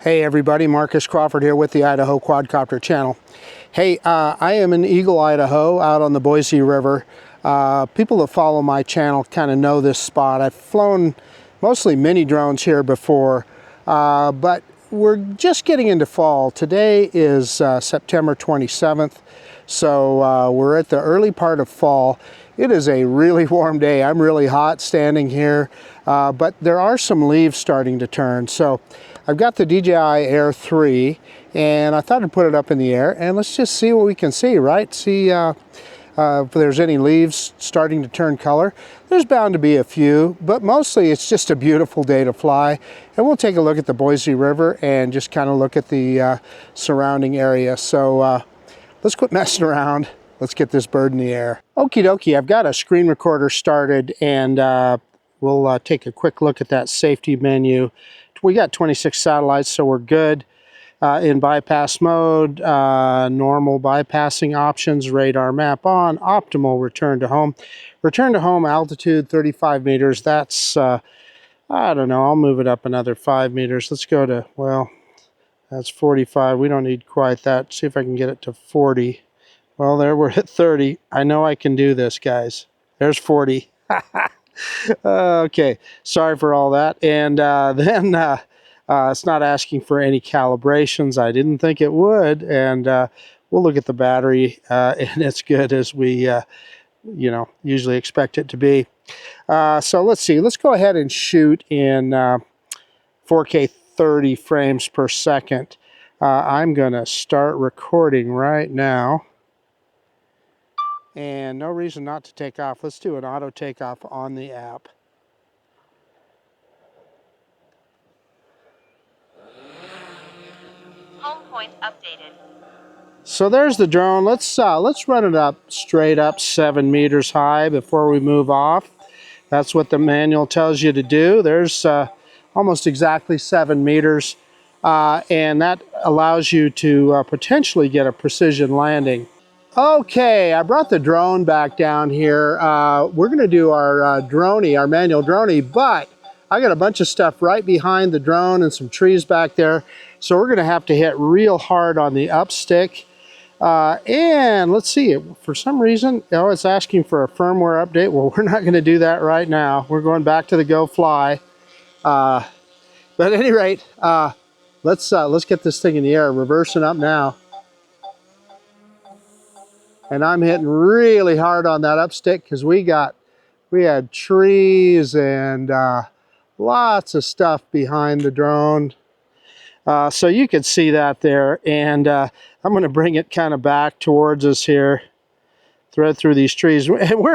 Hey everybody, Marcus Crawford here with the Idaho Quadcopter channel. Hey, I am in Eagle, Idaho, out on the Boise River. People that follow my channel kind of know this spot. I've flown mostly mini drones here before, but we're just getting into fall. Today is September 27th, so we're at the early part of fall. It is a really warm day. I'm really hot standing here, but there are some leaves starting to turn. So I've got the DJI Air 3, and I thought I'd put it up in the air, and let's just see what we can see, right? See if there's any leaves starting to turn color. There's bound to be a few, but mostly it's just a beautiful day to fly. And we'll take a look at the Boise River and just kind of look at the surrounding area. So let's quit messing around. Let's get this bird in the air. Okie dokie, I've got a screen recorder started, and we'll take a quick look at that safety menu. We got 26 satellites, so we're good. In bypass mode, normal bypassing options, radar map on, optimal return to home. Return to home altitude 35 meters. That's, I don't know, I'll move it up another 5 meters. Let's go to, well, that's 45. We don't need quite that. See if I can get it to 40. Well, there we're at 30. I know I can do this, guys. There's 40. Okay, sorry for all that. And then it's not asking for any calibrations. I didn't think it would. And we'll look at the battery, and it's good as we, usually expect it to be. So let's see. Let's go ahead and shoot in 4K 30 frames per second. I'm going to start recording right now. And no reason not to take off. Let's do an auto takeoff on the app. Home point updated. So there's the drone. Let's run it up straight up 7 meters high before we move off. That's what the manual tells you to do. There's almost exactly 7 meters, and that allows you to potentially get a precision landing. Okay, I brought the drone back down here. We're going to do our our manual droney, but I got a bunch of stuff right behind the drone and some trees back there. So we're going to have to hit real hard on the up stick. And let's see, for some reason, it's asking for a firmware update. Well, we're not going to do that right now. We're going back to the Go Fly. But at any rate, let's get this thing in the air, reversing up now. And I'm hitting really hard on that up stick because we had trees and lots of stuff behind the drone. So you can see that there. And I'm going to bring it kind of back towards us here, thread through these trees. And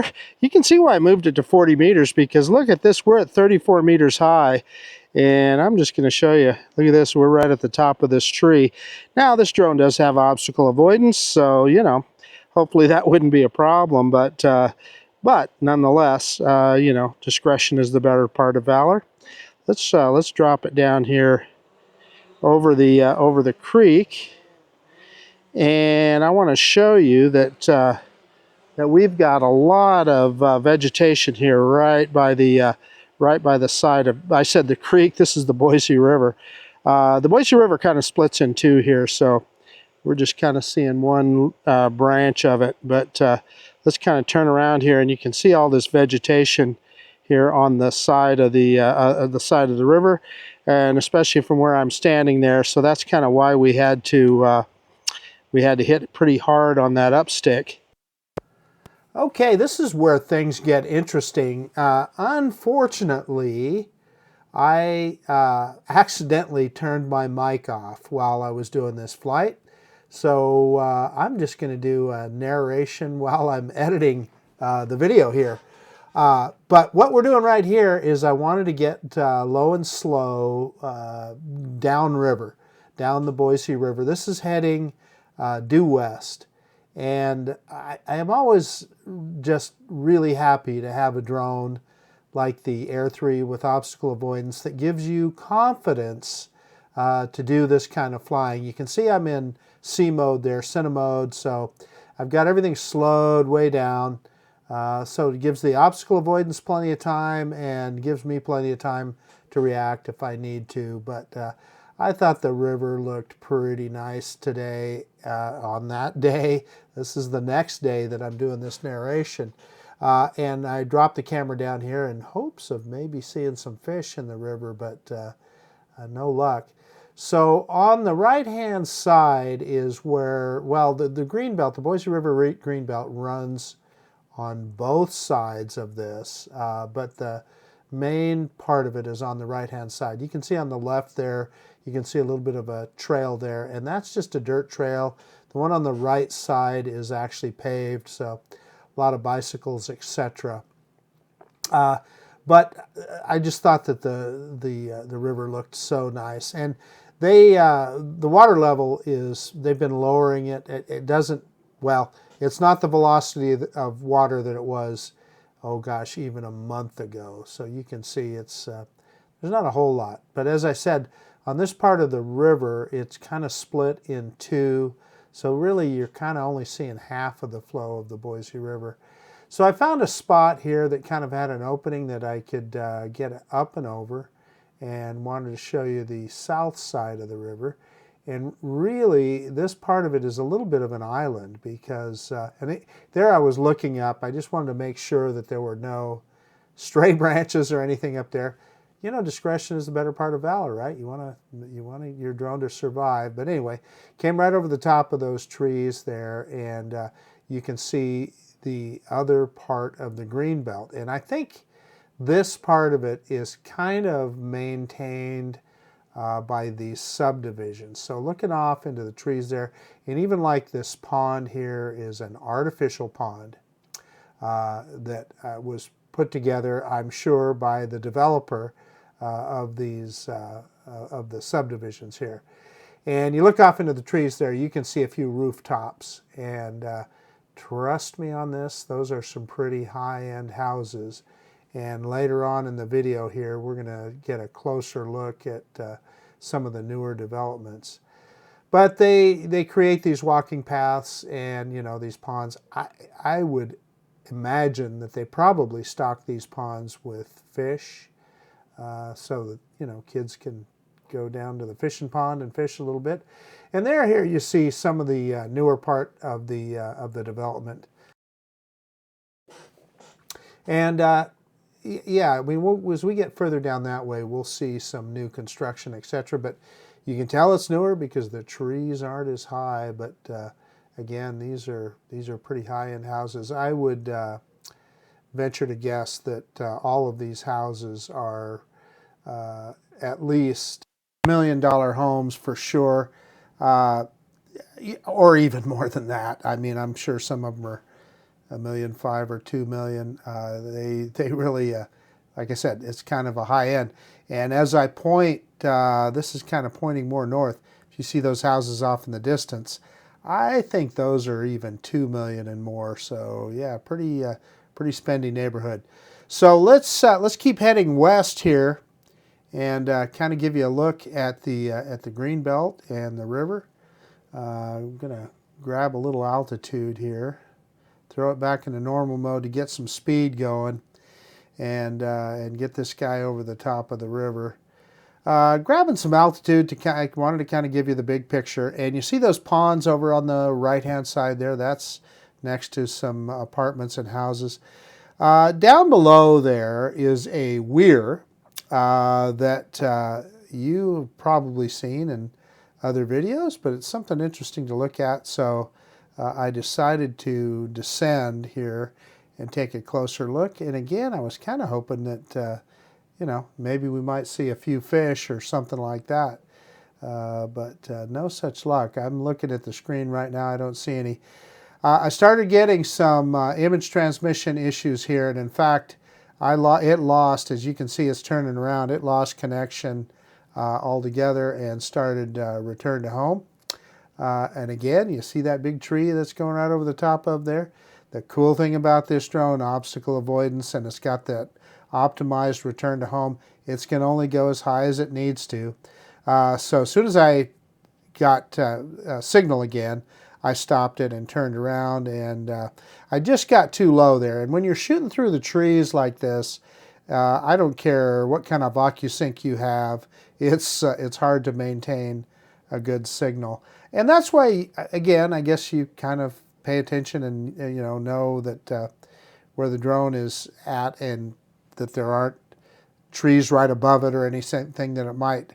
you can see why I moved it to 40 meters because look at this, we're at 34 meters high. And I'm just going to show you, look at this, we're right at the top of this tree. Now this drone does have obstacle avoidance, so hopefully that wouldn't be a problem, but nonetheless, discretion is the better part of valor. Let's drop it down here over the creek, and I want to show you that we've got a lot of vegetation here right by the side of, I said the creek. This is the Boise River. The Boise River kind of splits in two here, so we're just kind of seeing one branch of it, but let's kind of turn around here, and you can see all this vegetation here on the side of the river, and especially from where I'm standing there. So that's kind of why we had to hit pretty hard on that up stick. Okay, this is where things get interesting. Unfortunately, I accidentally turned my mic off while I was doing this flight. So I'm just going to do a narration while I'm editing the video here. But what we're doing right here is I wanted to get low and slow downriver, down the Boise River. This is heading due west. And I am always just really happy to have a drone like the Air 3 with obstacle avoidance that gives you confidence to do this kind of flying. You can see I'm in C mode there, cine mode, so I've got everything slowed way down. So it gives the obstacle avoidance plenty of time and gives me plenty of time to react if I need to. But I thought the river looked pretty nice today on that day. This is the next day that I'm doing this narration. And I dropped the camera down here in hopes of maybe seeing some fish in the river, but no luck. So on the right-hand side is where, well, the greenbelt, the Boise River greenbelt runs on both sides of this, but the main part of it is on the right-hand side. You can see on the left there, you can see a little bit of a trail there, and that's just a dirt trail. The one on the right side is actually paved, so a lot of bicycles, etc. But I just thought that the river looked so nice, and the water level is, they've been lowering it. It doesn't, well, it's not the velocity of water that it was, oh gosh, even a month ago. So you can see it's there's not a whole lot. But as I said, on this part of the river, it's kind of split in two. So really, you're kind of only seeing half of the flow of the Boise River. So I found a spot here that kind of had an opening that I could get up and over, and wanted to show you the south side of the river. And really, this part of it is a little bit of an island because, there I was looking up. I just wanted to make sure that there were no stray branches or anything up there. You know, discretion is the better part of valor, right? You want your drone to survive. But anyway, came right over the top of those trees there, and you can see the other part of the green belt. And I think this part of it is kind of maintained by these subdivisions. So looking off into the trees there, and even like this pond here is an artificial pond that was put together, I'm sure, by the developer of these of the subdivisions here. And you look off into the trees there, you can see a few rooftops, and trust me on this, those are some pretty high-end houses. And later on in the video here, we're going to get a closer look at some of the newer developments. But they create these walking paths and, you know, these ponds. I would imagine that they probably stock these ponds with fish so that, you know, kids can go down to the fishing pond and fish a little bit. And there, here you see some of the newer part of the development. And yeah, I mean, as we get further down that way, we'll see some new construction, etc. But you can tell it's newer because the trees aren't as high. But again, these are pretty high-end houses. I would venture to guess that all of these houses are at least $1 million homes for sure, or even more than that. I mean, I'm sure some of them are $1.5 million or $2 million. They really, like I said, it's kind of a high end. And as I point, this is kind of pointing more north. If you see those houses off in the distance, I think those are even $2 million and more. So yeah, pretty spendy neighborhood. So let's keep heading west here, and kind of give you a look at the green belt and the river. I'm gonna grab a little altitude here. Throw it back into normal mode to get some speed going, and get this guy over the top of the river. Grabbing some altitude I wanted to kind of give you the big picture. And you see those ponds over on the right-hand side there? That's next to some apartments and houses. Down below there is a weir that you've probably seen in other videos, but it's something interesting to look at. So I decided to descend here and take a closer look. And again, I was kind of hoping that, you know, maybe we might see a few fish or something like that. But no such luck. I'm looking at the screen right now. I don't see any. I started getting some image transmission issues here. And in fact, it lost, as you can see, it's turning around. It lost connection altogether and started return to home. And again, you see that big tree that's going right over the top of there. The cool thing about this drone, obstacle avoidance, and it's got that optimized return to home. It's going to only go as high as it needs to. So as soon as I got signal again, I stopped it and turned around, and I just got too low there. And when you're shooting through the trees like this, I don't care what kind of OcuSync you have. it's hard to maintain a good signal. And that's why, again, I guess you kind of pay attention and know that where the drone is at, and that there aren't trees right above it or anything that it might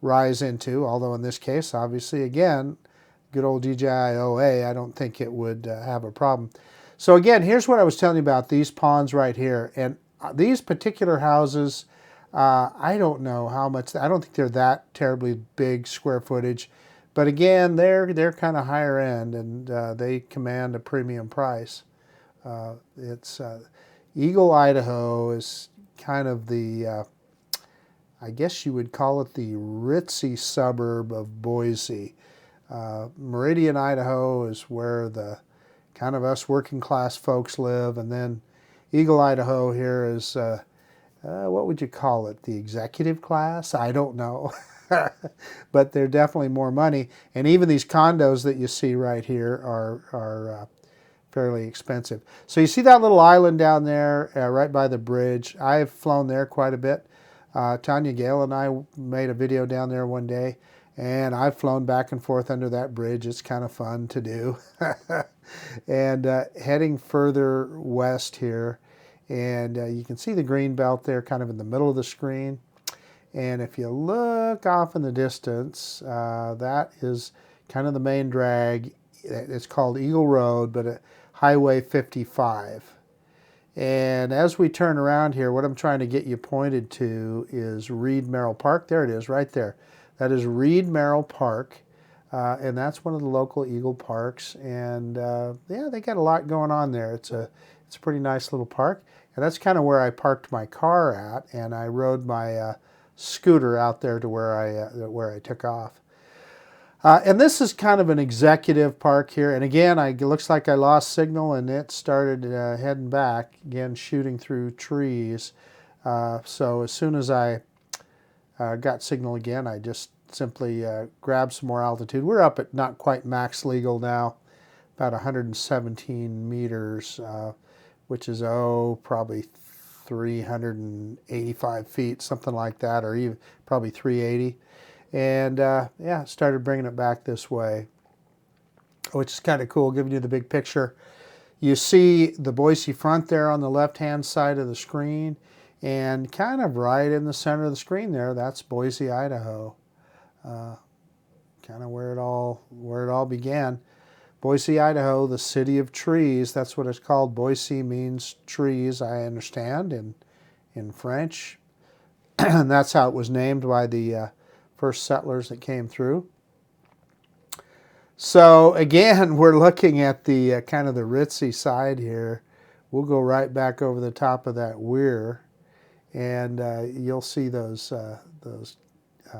rise into. Although in this case, obviously, again, good old DJI OA, I don't think it would have a problem. So again, here's what I was telling you about these ponds right here. And these particular houses, I don't know how much, I don't think they're that terribly big square footage. But again, they're kind of higher end, and they command a premium price. Eagle, Idaho is kind of the, I guess you would call it the ritzy suburb of Boise. Meridian, Idaho is where the kind of us working class folks live, and then Eagle, Idaho here is, what would you call it, the executive class? I don't know. But they're definitely more money. And even these condos that you see right here are fairly expensive. So you see that little island down there right by the bridge. I've flown there quite a bit. Tanya Gale and I made a video down there one day, and I've flown back and forth under that bridge. It's kind of fun to do. And heading further west here, and you can see the green belt there kind of in the middle of the screen. And if you look off in the distance, that is kind of the main drag. It's called Eagle Road, but Highway 55. And as we turn around here, what I'm trying to get you pointed to is Reed Merrill Park. There it is, right there. That is Reed Merrill Park, and that's one of the local Eagle parks. And yeah, they got a lot going on there. It's a pretty nice little park, and that's kind of where I parked my car at, and I rode my scooter out there to where I took off. And this is kind of an executive park here. And again, it looks like I lost signal, and it started heading back, again, shooting through trees. So as soon as I got signal again, I just simply grabbed some more altitude. We're up at not quite max legal now, about 117 meters, which is, probably 385 feet, something like that, or even probably 380. And yeah, started bringing it back this way, which is kind of cool, giving you the big picture. You see the Boise front there on the left-hand side of the screen, and kind of right in the center of the screen there, that's Boise, Idaho. Kind of where it all began. Boise, Idaho, the city of trees. That's what it's called. Boise means trees, I understand, in French. And that's how it was named by the first settlers that came through. So again, we're looking at the kind of the ritzy side here. We'll go right back over the top of that weir, and you'll see those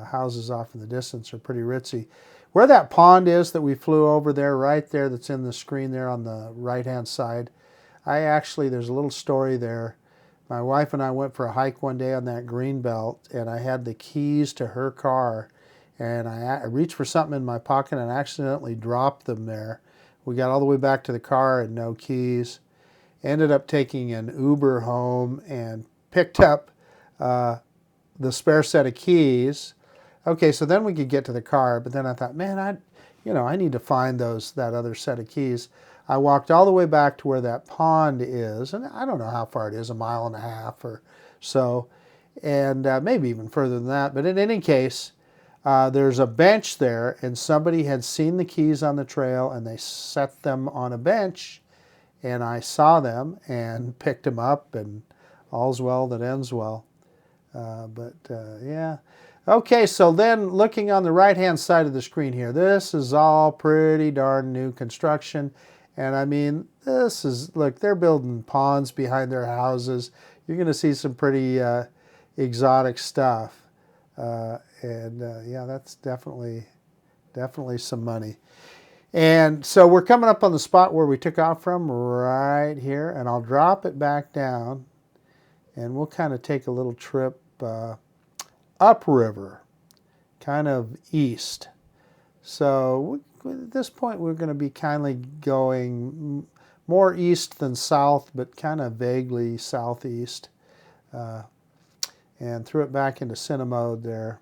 houses off in the distance are pretty ritzy. Where that pond is that we flew over there, right there, that's in the screen there on the right-hand side, there's a little story there. My wife and I went for a hike one day on that green belt, and I had the keys to her car, and I reached for something in my pocket and accidentally dropped them there. We got all the way back to the car and no keys. Ended up taking an Uber home and picked up the spare set of keys. Okay, so then we could get to the car, but then I thought, man, I need to find that other set of keys. I walked all the way back to where that pond is, and I don't know how far it is, 1.5 miles or so, and maybe even further than that. But in any case, there's a bench there, and somebody had seen the keys on the trail, and they set them on a bench, and I saw them and picked them up, and all's well that ends well. Yeah. Okay, so then looking on the right-hand side of the screen here, this is all pretty darn new construction. And I mean, look, they're building ponds behind their houses. You're going to see some pretty exotic stuff. Yeah, that's definitely some money. And so we're coming up on the spot where we took off from, right here. And I'll drop it back down, and we'll kind of take a little trip upriver, kind of east. So at this point, we're going to be kindly going more east than south, but kind of vaguely southeast. And threw it back into cine mode there.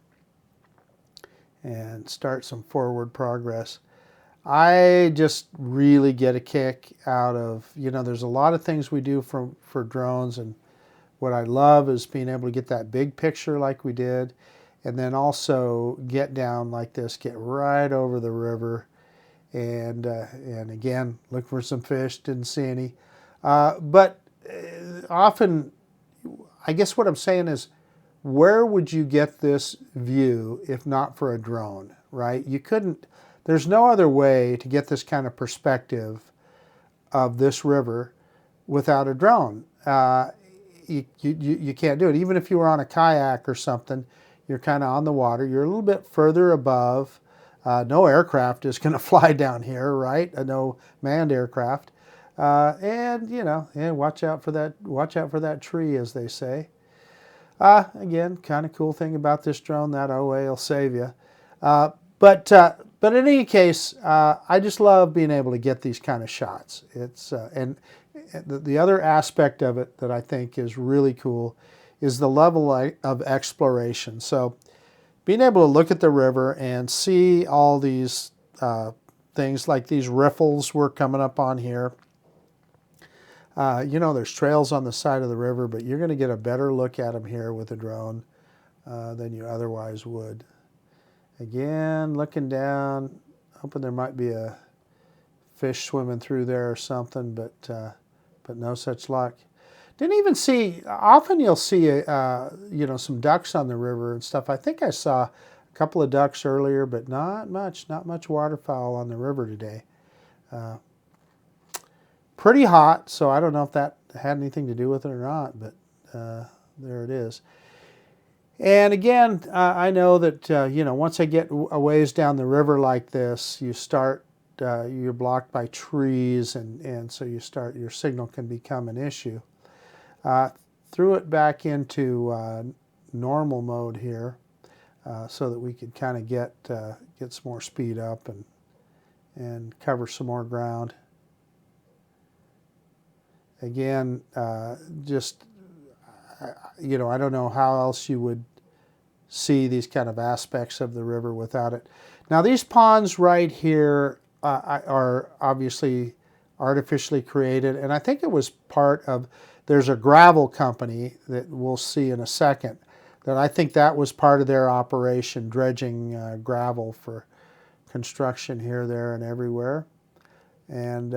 and start some forward progress. I just really get a kick out of, there's a lot of things we do for drones, and what I love is being able to get that big picture like we did, and then also get down like this, get right over the river, and again, look for some fish, didn't see any. But often, I guess what I'm saying is, where would you get this view if not for a drone, right? You couldn't, there's no other way to get this kind of perspective of this river without a drone. You can't do it. Even if you were on a kayak or something, you're kind of on the water, you're a little bit further above. No aircraft is going to fly down here, right? No manned aircraft. And watch out for that. Watch out for that tree, as they say. Again, kind of cool thing about this drone, that OA will save you. But in any case, I just love being able to get these kind of shots. It's and the other aspect of it that I think is really cool is the level of exploration. So being able to look at the river and see all these things like these riffles we're coming up on here. There's trails on the side of the river, but you're going to get a better look at them here with a drone than you otherwise would. Again, looking down, hoping there might be a fish swimming through there or something, but no such luck. Didn't even see, often you'll see, some ducks on the river and stuff. I think I saw a couple of ducks earlier, but not much waterfowl on the river today. Pretty hot, so I don't know if that had anything to do with it or not, but there it is. And again, I know that, once I get a ways down the river like this, you start, you're blocked by trees, and so your signal can become an issue. Threw it back into normal mode here so that we could kind of get some more speed up and cover some more ground. Again, I don't know how else you would see these kind of aspects of the river without it. Now, these ponds right here are obviously artificially created, and I think it was part of, there's a gravel company that we'll see in a second, that I think that was part of their operation, dredging gravel for construction here, there, and everywhere. And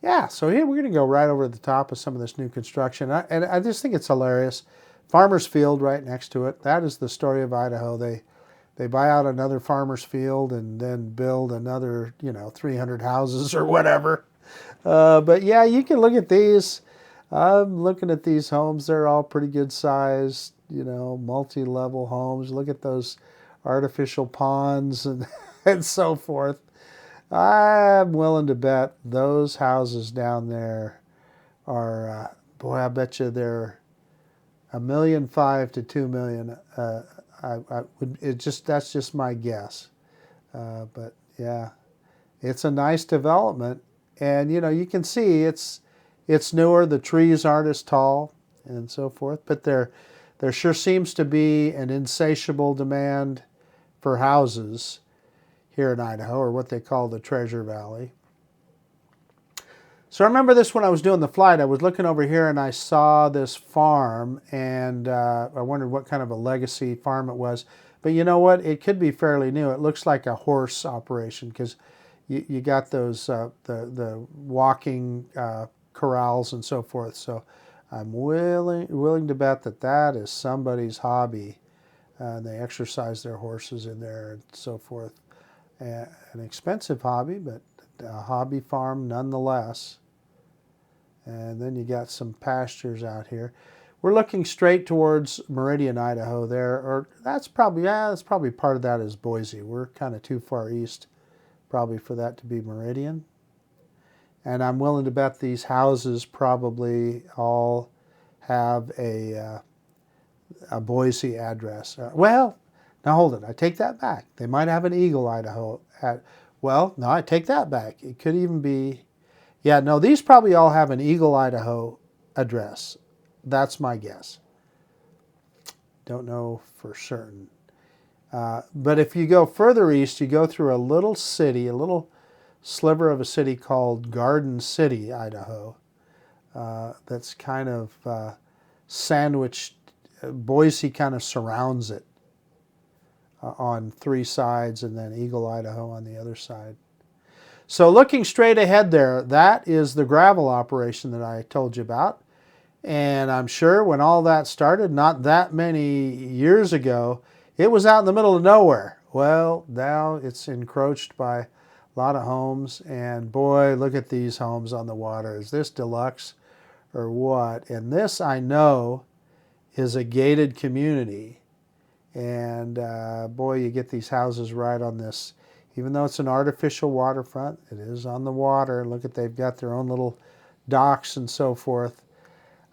yeah, so here we're going to go right over the top of some of this new construction. And I just think it's hilarious. Farmer's field right next to it. That is the story of Idaho. They buy out another farmer's field and then build another, 300 houses or whatever. But yeah, you can look at these. I'm looking at these homes. They're all pretty good sized, multi-level homes. Look at those artificial ponds and so forth. I'm willing to bet those houses down there are, boy, I bet you they're $1.5 million to $2 million. That's just my guess. But yeah, it's a nice development, and you can see it's newer. The trees aren't as tall and so forth, but there sure seems to be an insatiable demand for houses here in Idaho, or what they call the Treasure Valley. So I remember this when I was doing the flight. I was looking over here and I saw this farm, and I wondered what kind of a legacy farm it was. But you know what? It could be fairly new. It looks like a horse operation, because you got those the walking corrals and so forth. So I'm willing to bet that is somebody's hobby. They exercise their horses in there and so forth. An expensive hobby, but a hobby farm nonetheless. And then you got some pastures out here. We're looking straight towards Meridian, Idaho there, or that's probably part of that is Boise. We're kind of too far east probably for that to be Meridian. And I'm willing to bet these houses probably all have a Boise address. Well, now hold it, I take that back. They might have an Eagle, Idaho. Well, no, I take that back. It could even be, yeah, no, these probably all have an Eagle, Idaho address. That's my guess. Don't know for certain. But if you go further east, you go through a little city, a little sliver of a city called Garden City, Idaho. That's kind of sandwiched. Boise kind of surrounds it on three sides, and then Eagle, Idaho on the other side. So looking straight ahead there, that is the gravel operation that I told you about. And I'm sure when all that started, not that many years ago, it was out in the middle of nowhere. Well, now it's encroached by a lot of homes, and boy, look at these homes on the water. Is this deluxe or what? And this, I know, is a gated community. And boy, you get these houses right on this. Even though it's an artificial waterfront, it is on the water. Look at, they've got their own little docks and so forth.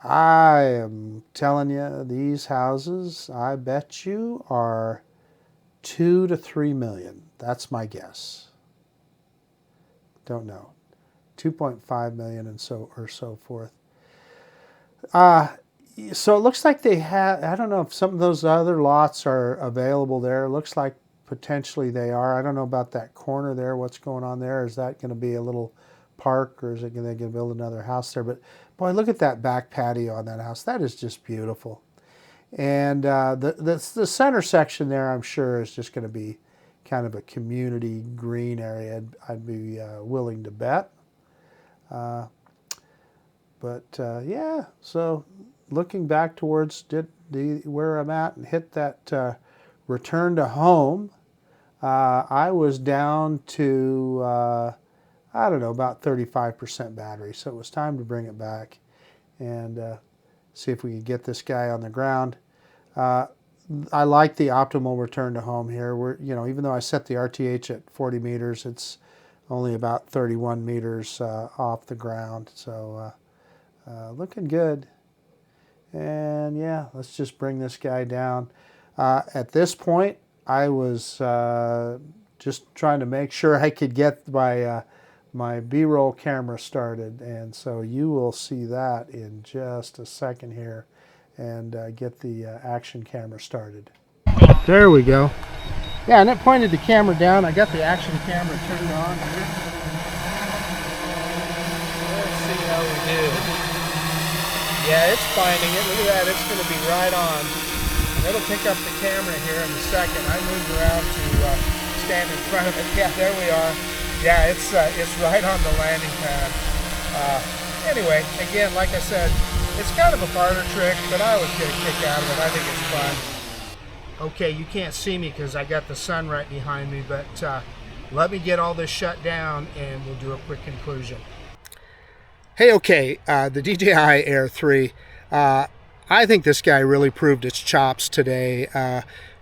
I am telling you, these houses, I bet you, are 2 to 3 million. That's my guess. Don't know. 2.5 million and so forth. So it looks like they have, I don't know if some of those other lots are available there. It looks like potentially they are. I don't know about that corner there, what's going on there. Is that going to be a little park, or is it going to build another house there? But boy, look at that back patio on that house. That is just beautiful. And the center section there, I'm sure, is just going to be kind of a community green area. I'd be willing to bet. Yeah, so looking back towards where I'm at and hit that return to home, I was down to, I don't know, about 35% battery. So it was time to bring it back and see if we could get this guy on the ground. I like the optimal return to home here. Even though I set the RTH at 40 meters, it's only about 31 meters off the ground. So looking good. And yeah, let's just bring this guy down. At this point, I was just trying to make sure I could get my B-roll camera started, and so you will see that in just a second here, and get the action camera started. There we go. Yeah, and it pointed the camera down. I got the action camera turned on here. Let's see how we do. Yeah, it's finding it. Look at that. It's going to be right on. It'll pick up the camera here in a second. I moved around to stand in front of it. Yeah, there we are. Yeah, it's right on the landing pad. Anyway, again, like I said, it's kind of a barter trick, but I always get a kick out of it. I think it's fun. Okay, you can't see me because I got the sun right behind me, but let me get all this shut down and we'll do a quick conclusion. Hey, okay, the DJI Air 3, I think this guy really proved its chops today.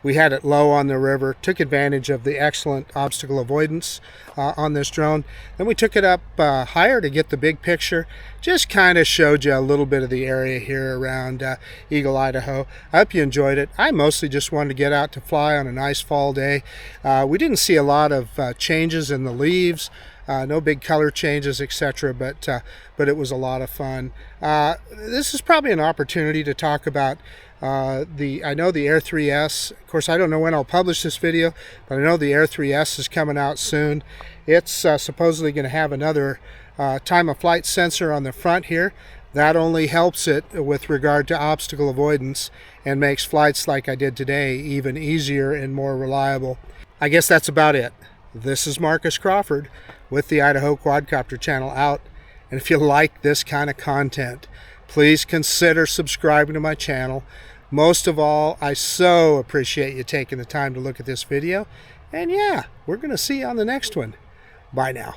We had it low on the river, took advantage of the excellent obstacle avoidance on this drone. Then we took it up higher to get the big picture. Just kind of showed you a little bit of the area here around Eagle, Idaho. I hope you enjoyed it. I mostly just wanted to get out to fly on a nice fall day. We didn't see a lot of changes in the leaves. No big color changes, etc., but it was a lot of fun. This is probably an opportunity to talk about I know the Air 3S. Of course, I don't know when I'll publish this video, but I know the Air 3S is coming out soon. It's supposedly going to have another time of flight sensor on the front here. That only helps it with regard to obstacle avoidance and makes flights like I did today even easier and more reliable. I guess that's about it. This is Marcus Crawford with the Idaho Quadcopter channel out. And if you like this kind of content, please consider subscribing to my channel. Most of all, I so appreciate you taking the time to look at this video. And yeah, we're going to see you on the next one. Bye now.